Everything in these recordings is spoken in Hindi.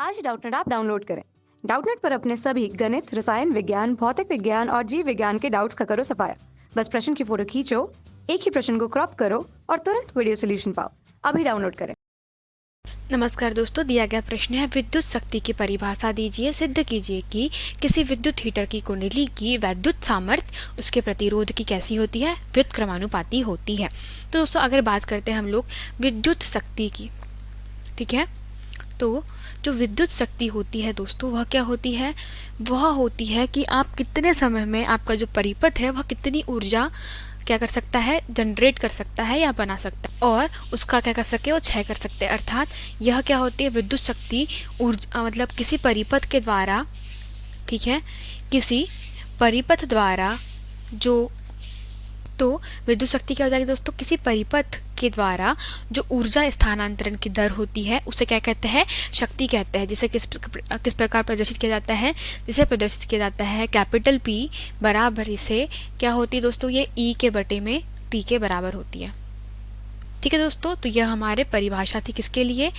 आज डाउटनेट ऐप डाउनलोड करें। डाउटनेट पर अपने सभी गणित, रसायन विज्ञान, भौतिक विज्ञान और जीव विज्ञान के डाउट्स का करो सफाया। बस प्रश्न की फोटो खींचो, एक ही प्रश्न को क्रॉप करो और तुरंत वीडियो सोल्यूशन पाओ। अभी डाउनलोड करें। नमस्कार दोस्तों, दिया गया प्रश्न है विद्युत शक्ति की परिभाषा दीजिए। सिद्ध कीजिए कि किसी विद्युत हीटर की कुंडली की वैद्युत सामर्थ्य उसके प्रतिरोध की कैसी होती है, व्युत्क्रमानुपाती होती है। तो दोस्तों अगर बात करते हैं हम लोग विद्युत शक्ति की, ठीक है, तो जो विद्युत शक्ति होती है दोस्तों वह क्या होती है, वह होती है कि आप कितने समय में आपका जो परिपथ है वह कितनी ऊर्जा क्या कर सकता है, जनरेट कर सकता है या बना सकता है, और उसका क्या कर सके, वो क्षय कर सकते हैं। अर्थात यह क्या होती है, विद्युत शक्ति ऊर्जा मतलब किसी परिपथ के द्वारा, ठीक है, किसी परिपथ द्वारा जो, तो विद्युत शक्ति क्या हो जाएगी दोस्तों, किसी परिपथ के द्वारा जो ऊर्जा स्थानांतरण की दर होती है उसे क्या कहते हैं, शक्ति कहते हैं। जिसे किस प्रकार प्रदर्शित किया जाता है, जिसे प्रदर्शित किया जाता है कैपिटल P बराबर इसे क्या होती है दोस्तों, ये E के बटे में T के बराबर होती है। ठीक है दोस्तों, तो यह हमारे परिभाषा थी किसके लिए,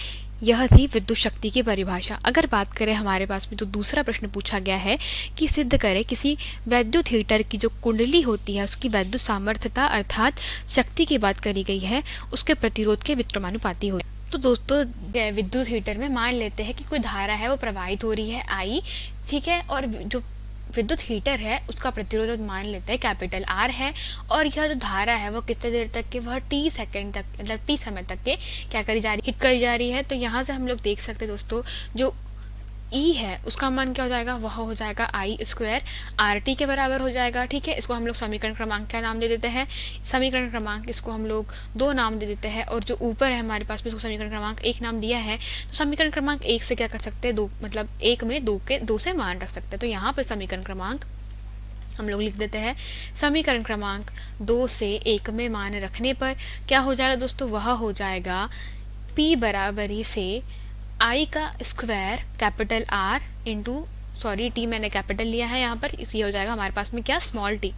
यह थी विद्युत शक्ति की परिभाषा। अगर बात करें हमारे पास में तो दूसरा प्रश्न पूछा गया है कि सिद्ध करें किसी वैद्युत हीटर की जो कुंडली होती है उसकी वैद्युत सामर्थ्यता अर्थात शक्ति की बात करी गई है उसके प्रतिरोध के व्युत्क्रमानुपाती हो। तो दोस्तों विद्युत हीटर में मान लेते हैं कि कोई धारा है वो प्रवाहित हो रही है I, ठीक है, और जो विद्युत हीटर है उसका प्रतिरोध मान लेते हैं कैपिटल R है, और यह जो धारा है वो कितने देर तक के, वह T सेकेंड तक मतलब T समय तक के क्या करी जा रही, हिट करी जा रही है। तो यहाँ से हम लोग देख सकते हैं दोस्तों जो E है उसका मान क्या हो जाएगा, वह हो जाएगा I स्क्वायर RT के बराबर हो जाएगा। ठीक है, इसको हम लोग समीकरण क्रमांक क्या नाम दे देते हैं, समीकरण क्रमांक इसको हम लोग 2 नाम दे देते हैं, और जो ऊपर है हमारे पास में इसको समीकरण क्रमांक 1 नाम दिया है। तो समीकरण क्रमांक 1 से क्या कर सकते हैं, 2 मतलब 1 में 2 से मान रख सकते हैं। तो यहाँ पर समीकरण क्रमांक हम लोग लिख देते हैं, समीकरण क्रमांक 2 से 1 में मान रखने पर क्या हो जाएगा दोस्तों, वह हो जाएगा P बराबरी से I का square capital R into sorry T मैंने कैपिटल लिया है यहाँ पर, इस ये हो जाएगा हमारे पास में क्या, स्मॉल t।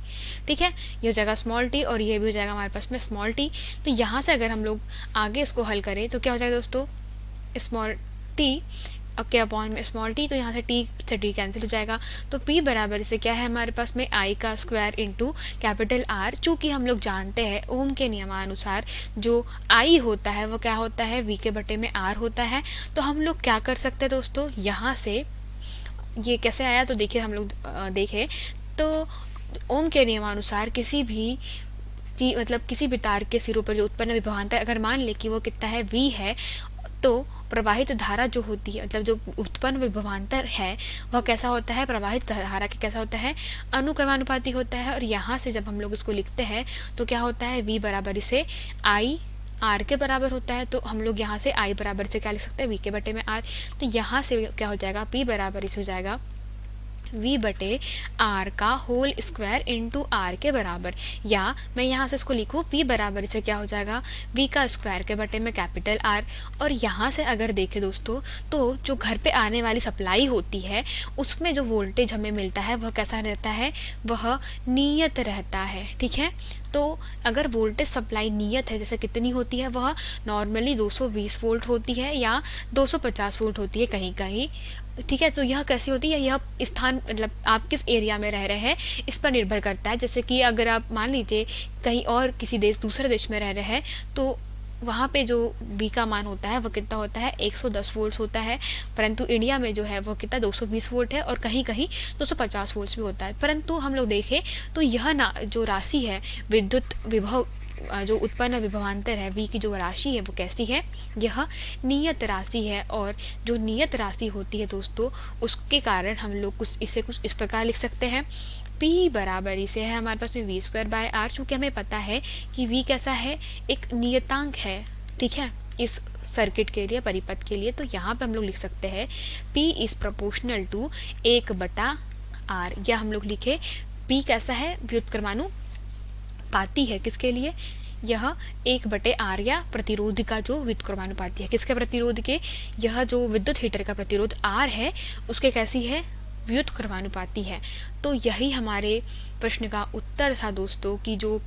ठीक है, ये हो जाएगा स्मॉल t और ये भी हो जाएगा हमारे पास में स्मॉल t। तो यहाँ से अगर हम लोग आगे इसको हल करें तो क्या हो जाएगा दोस्तों, स्मॉल t के अपॉन में स्मॉल t, तो यहाँ से t कैंसिल हो जाएगा। तो p बराबर इसे क्या है हमारे पास में I का स्क्वायर इंटू कैपिटल R। चूँकि हम लोग जानते हैं ओम के नियमानुसार जो I होता है वो क्या होता है, V के बटे में R होता है। तो हम लोग क्या कर सकते हैं दोस्तों, यहाँ से ये कैसे आया, तो देखिए हम लोग देखें तो ओम के नियमानुसार किसी भी मतलब किसी भी तार के सिरों पर जो उत्पन्न विभवांतर अगर मान ले कि वो कितना है, V है, तो प्रवाहित धारा जो होती है मतलब जो उत्पन्न विभवांतर है वह कैसा होता है, प्रवाहित धारा के कैसा होता है, अनुक्रमानुपाती होता है। और यहाँ से जब हम लोग इसको लिखते हैं तो क्या होता है, V बराबर इसे I R के बराबर होता है। तो हम लोग यहाँ से I बराबर से क्या लिख सकते हैं, V के बटे में R। तो यहाँ से क्या हो जाएगा, P बराबर इसे हो जाएगा V बटे R का होल स्क्वायर इंटू R के बराबर, या मैं यहाँ से इसको लिखूँ P बराबर इसे क्या हो जाएगा, V का स्क्वायर के बटे में कैपिटल R। और यहाँ से अगर देखें दोस्तों तो जो घर पे आने वाली सप्लाई होती है उसमें जो वोल्टेज हमें मिलता है वह कैसा रहता है, वह नियत रहता है। ठीक है, तो अगर वोल्टेज सप्लाई नियत है, जैसे कितनी होती है, वह नॉर्मली 220 वोल्ट होती है या 250 वोल्ट होती है कहीं कहीं। ठीक है, तो यह कैसी होती है, यह स्थान मतलब आप किस एरिया में रह रहे हैं इस पर निर्भर करता है। जैसे कि अगर आप मान लीजिए कहीं और किसी देश दूसरे देश में रह रहे हैं तो वहाँ पे जो V का मान होता है वह कितना होता है, 110 वोल्ट होता है, परंतु इंडिया में जो है वह कितना 220 वोल्ट है और कहीं कहीं 250 वोल्ट भी होता है। परंतु हम लोग देखें तो यह ना जो राशि है विद्युत विभव जो उत्पन्न विभवांतर है V की जो राशि है वो कैसी है, यह नियत राशि है। और जो नियत राशि होती है दोस्तों उसके कारण हम लोग इसे कुछ इस प्रकार लिख सकते हैं, P बराबर इसे है हमारे पास में V स्क्वायर बाय R। चूँकि हमें पता है कि V कैसा है, एक नियतांक है। ठीक है, इस सर्किट के लिए, परिपथ के लिए, तो यहाँ पे हम लोग लिख सकते हैं P is proportional to 1/R, या हम लोग लिखे P कैसा है, व्युत्क्रमानुपाती है किसके लिए, यह 1/R या प्रतिरोध का जो व्युत्क्रमानुपाती है, किसके प्रतिरोध के, यह जो विद्युत हीटर का प्रतिरोध R है उसके कैसी है, व्युत्क्रमानुपाती है। तो यही हमारे प्रश्न का उत्तर था दोस्तों कि जो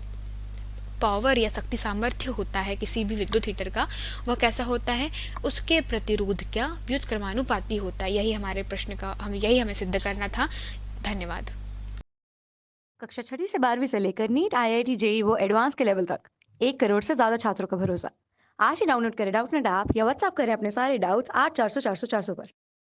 पावर या शक्ति सामर्थ्य होता है किसी भी विद्युत हीटर का, वह कैसा होता है, उसके प्रतिरोध क्या व्युत्क्रमानुपाती होता है। यही हमारे प्रश्न का यही हमें सिद्ध करना था। धन्यवाद। कक्षा 6वीं से 12वीं से लेकर नीट, आईआईटी, जेई वो एडवांस के लेवल तक 1 करोड़ से ज्यादा छात्रों का भरोसा। आज ही डाउनलोड करें डाउटनेट ऐप या व्हाट्सएप करें अपने सारे डाउट्स 8400 400 400 पर।